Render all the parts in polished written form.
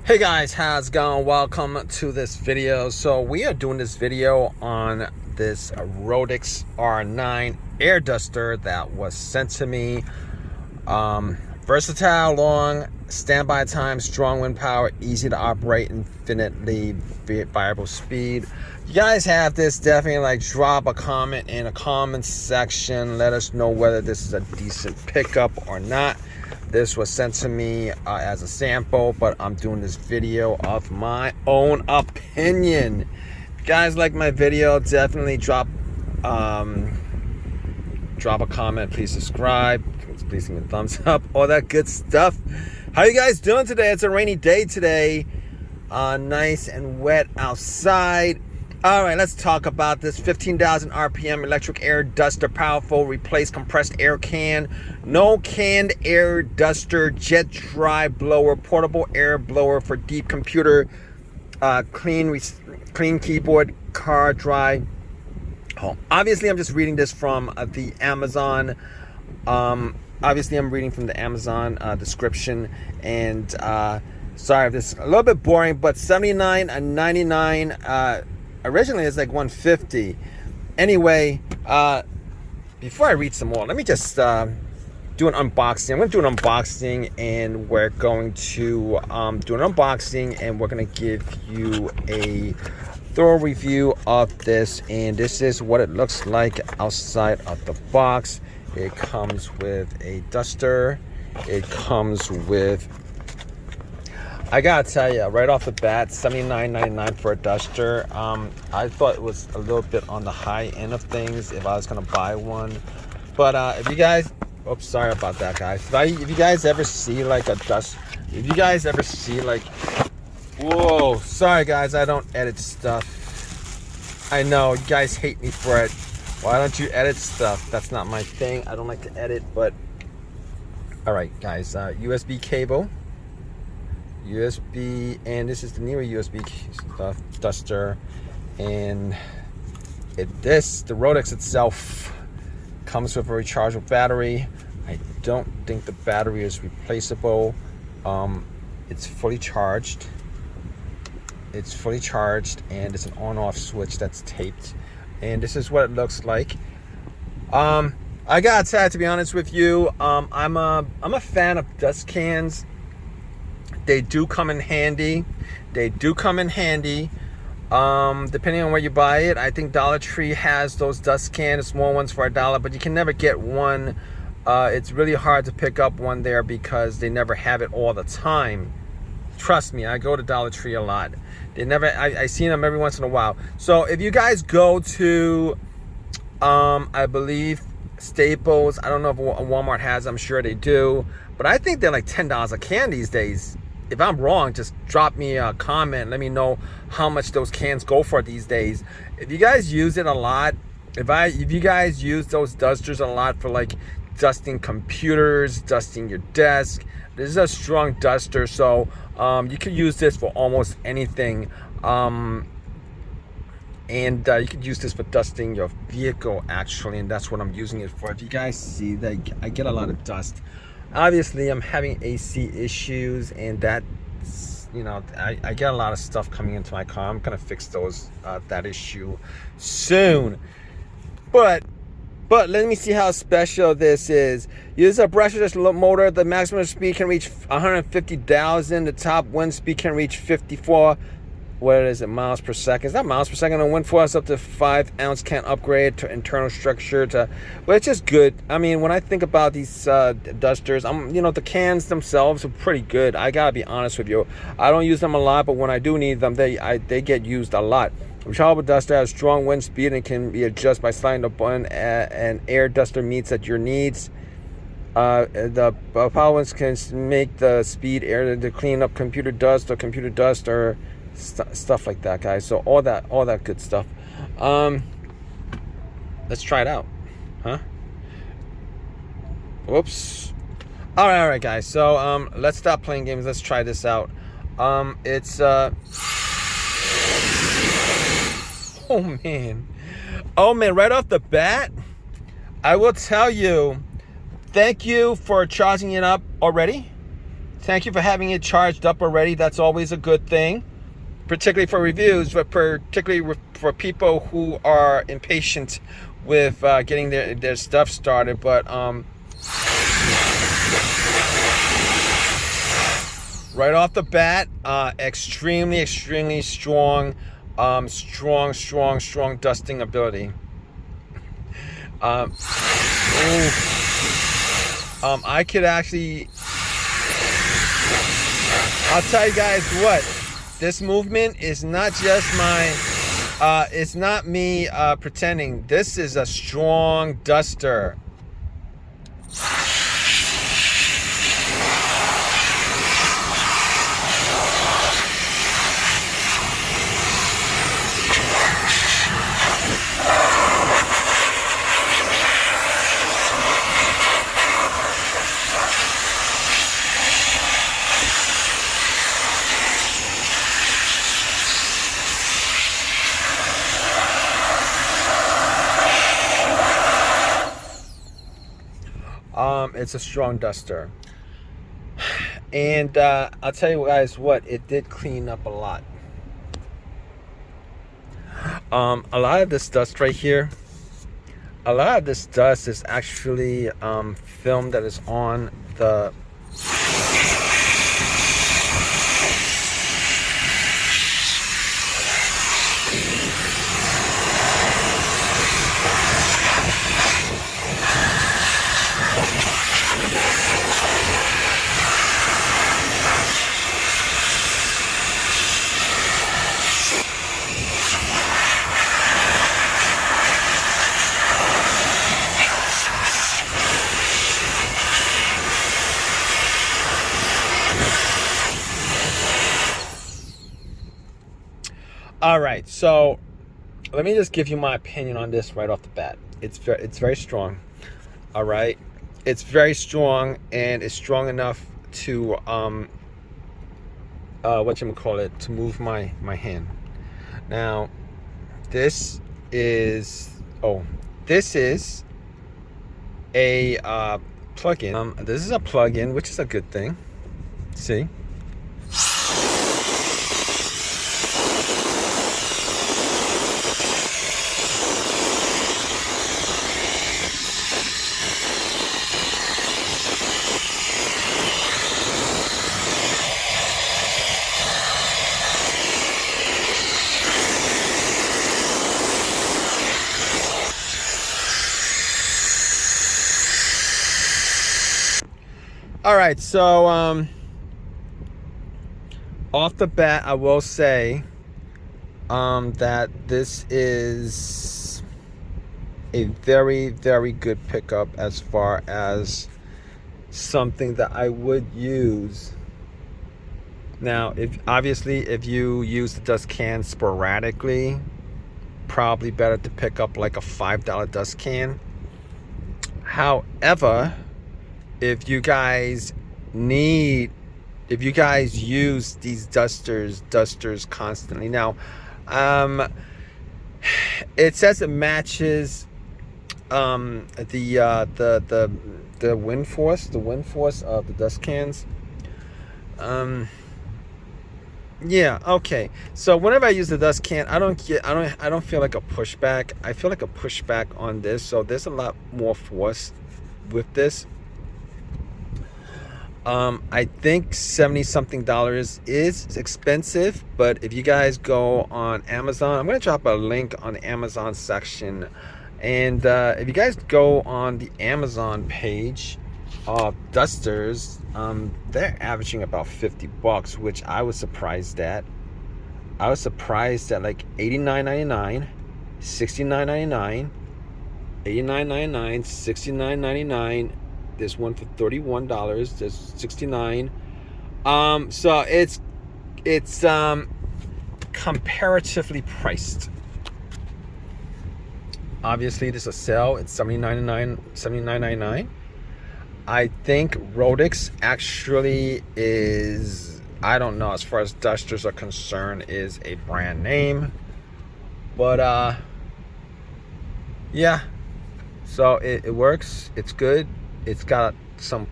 Hey guys, how's it going? Welcome to this video. So we are doing this video on this Roedix R9 air duster that was sent to me. Versatile, long standby time, strong wind power, easy to operate, infinitely variable speed. You guys have this, definitely drop a comment in a comment section. Let us know whether this is a decent pickup or not. This was sent to me as a sample, but I'm doing this video of my own opinion. If you guys like my video, definitely drop a comment. Please subscribe. Please give me a thumbs up. All that good stuff. How you guys doing today? It's a rainy day today. Nice and wet outside. All right, let's talk about this 15,000 RPM electric air duster, powerful, replace compressed air can, no canned air duster, jet dry blower, portable air blower for deep computer, clean keyboard, car dry. Oh, obviously, I'm just reading this from the Amazon. Obviously, I'm reading from the Amazon description, and sorry if this is a little bit boring, but $79.99. Originally it's like $150. Anyway, before I read some more, let me just do an unboxing. I'm going to do an unboxing, and we're going to do an unboxing, and we're going to give you a thorough review of this. And this is what it looks like outside of the box. It comes with a duster. It comes with, I gotta tell you, right off the bat, $79.99 for a duster. I thought it was a little bit on the high end of things if I was gonna buy one. But if you guys, oops, sorry about that, guys. If you guys ever see like a dust, if you guys ever see like, whoa, sorry guys, I don't edit stuff. I know you guys hate me for it. Why don't you edit stuff? That's not my thing. I don't like to edit, but all right, guys. USB cable. USB, and this is the newer USB stuff, duster, and the Roedix itself comes with a rechargeable battery. I don't think the battery is replaceable. It's fully charged. And it's an on-off switch that's taped, and this is what it looks like. I gotta tell you, to be honest with you, I'm a fan of dust cans. They do come in handy. Depending on where you buy it. I think Dollar Tree has those dust cans, small ones for $1, but you can never get one. It's really hard to pick up one there because they never have it all the time. Trust me, I go to Dollar Tree a lot. I see them every once in a while. So if you guys go to, I believe Staples, I don't know if Walmart has, I'm sure they do, but I think they're like $10 a can these days. If I'm wrong, just drop me a comment. Let me know how much those cans go for these days. If you guys use it a lot, if you guys use those dusters a lot for like dusting computers, dusting your desk, this is a strong duster, so you can use this for almost anything. And you could use this for dusting your vehicle, actually, and that's what I'm using it for. If you guys see that, I get a lot of dust. Obviously, I'm having AC issues, and that's, I get a lot of stuff coming into my car. I'm gonna fix that issue soon. But let me see how special this is. Use a brushless motor. The maximum speed can reach 150,000. The top wind speed can reach 54. What is it? Miles per second. Is that miles per second? And wind force up to 5 ounce. Can upgrade to internal structure to, well, it's just good. I mean, when I think about these dusters, the cans themselves are pretty good. I gotta be honest with you. I don't use them a lot, but when I do need them, they get used a lot. Rechargeable duster has strong wind speed and can be adjusted by sliding the button. And air duster meets at your needs. The power ones can make the speed air to clean up computer dust or stuff like that, guys. So all that good stuff. Let's try it out, huh? Whoops. All right, guys. So let's stop playing games. Let's try this out. It's oh man, right off the bat, I will tell you, thank you for charging it up already. Thank you for having it charged up already. That's always a good thing, particularly for reviews, but particularly for people who are impatient with getting their stuff started. But right off the bat, extremely strong, strong dusting ability. I could actually, I'll tell you guys what, this movement is not just it's not me pretending. This is a strong duster. It's a strong duster, and I'll tell you guys what, it did clean up a lot. A lot of this dust right here, a lot of this dust is actually film that is on the All right, so let me just give you my opinion on this right off the bat. It's very strong. All right, it's very strong, and it's strong enough to to move my hand. Now, this is a plug-in. This is a plug-in, which is a good thing. See. All right, so off the bat, I will say that this is a very good pickup as far as something that I would use. Now, if you use the dust can sporadically, probably better to pick up like a $5 dust can. However, if you guys use these dusters constantly. Now, it says it matches the wind force of the dust cans. Yeah, okay. So whenever I use the dust can, I don't feel like a pushback. I feel like a pushback on this. So there's a lot more force with this. I think $70-something is expensive, but if you guys go on Amazon, I'm going to drop a link on the Amazon section, and if you guys go on the Amazon page of dusters, they're averaging about $50, which I was surprised at. I was surprised at like $89.99, $69.99, $89.99, $69.99. There's one for $31. There's $69. So it's comparatively priced. Obviously, this is a sale. It's $79.99. I think Roedix actually is, I don't know, as far as dusters are concerned, is a brand name. But yeah. So it works. It's good. It's got some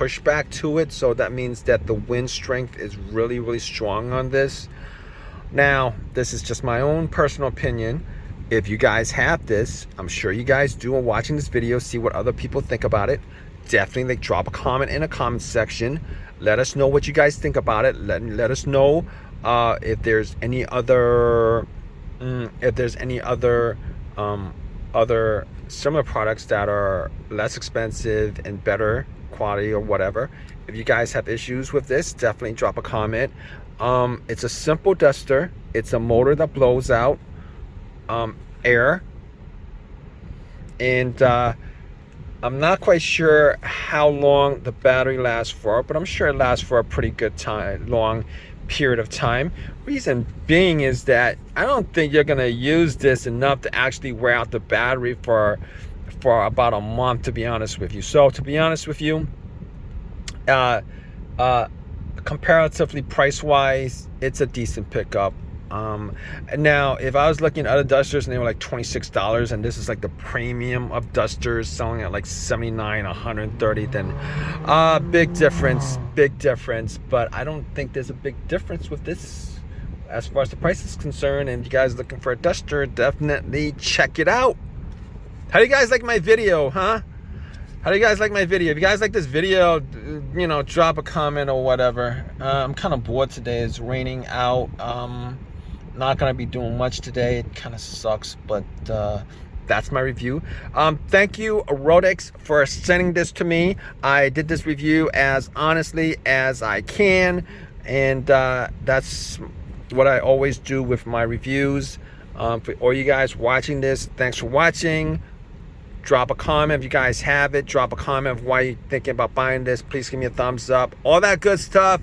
pushback to it, so that means that the wind strength is really, really strong on this. Now, this is just my own personal opinion. If you guys have this, I'm sure you guys do are watching this video, see what other people think about it. Definitely drop a comment in the comment section. Let us know what you guys think about it. Let us know if there's any other other similar products that are less expensive and better quality or whatever. If you guys have issues with this, definitely drop a comment. It's a simple duster. It's a motor that blows out air, and I'm not quite sure how long the battery lasts for, but I'm sure it lasts for a pretty good time, long period of time. Reason being is that I don't think you're gonna use this enough to actually wear out the battery for about a month, to be honest with you. So to be honest with you, comparatively price wise, it's a decent pickup. Now if I was looking at other dusters and they were like $26 and this is like the premium of dusters selling at like $79, $130, then big difference. But I don't think there's a big difference with this as far as the price is concerned. And if you guys are looking for a duster, definitely check it out. How do you guys like my video, huh? How do you guys like my video? If you guys like this video, you know, drop a comment or whatever. I'm kind of bored today. It's raining out. Not gonna be doing much today. It kind of sucks, but that's my review. Thank you, Roedix, for sending this to me. I did this review as honestly as I can, and that's what I always do with my reviews. For all you guys watching this, thanks for watching. Drop a comment if you guys have it. Drop a comment of why you're thinking about buying this. Please give me a thumbs up. All that good stuff.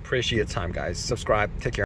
Appreciate your time, guys. Subscribe. Take care.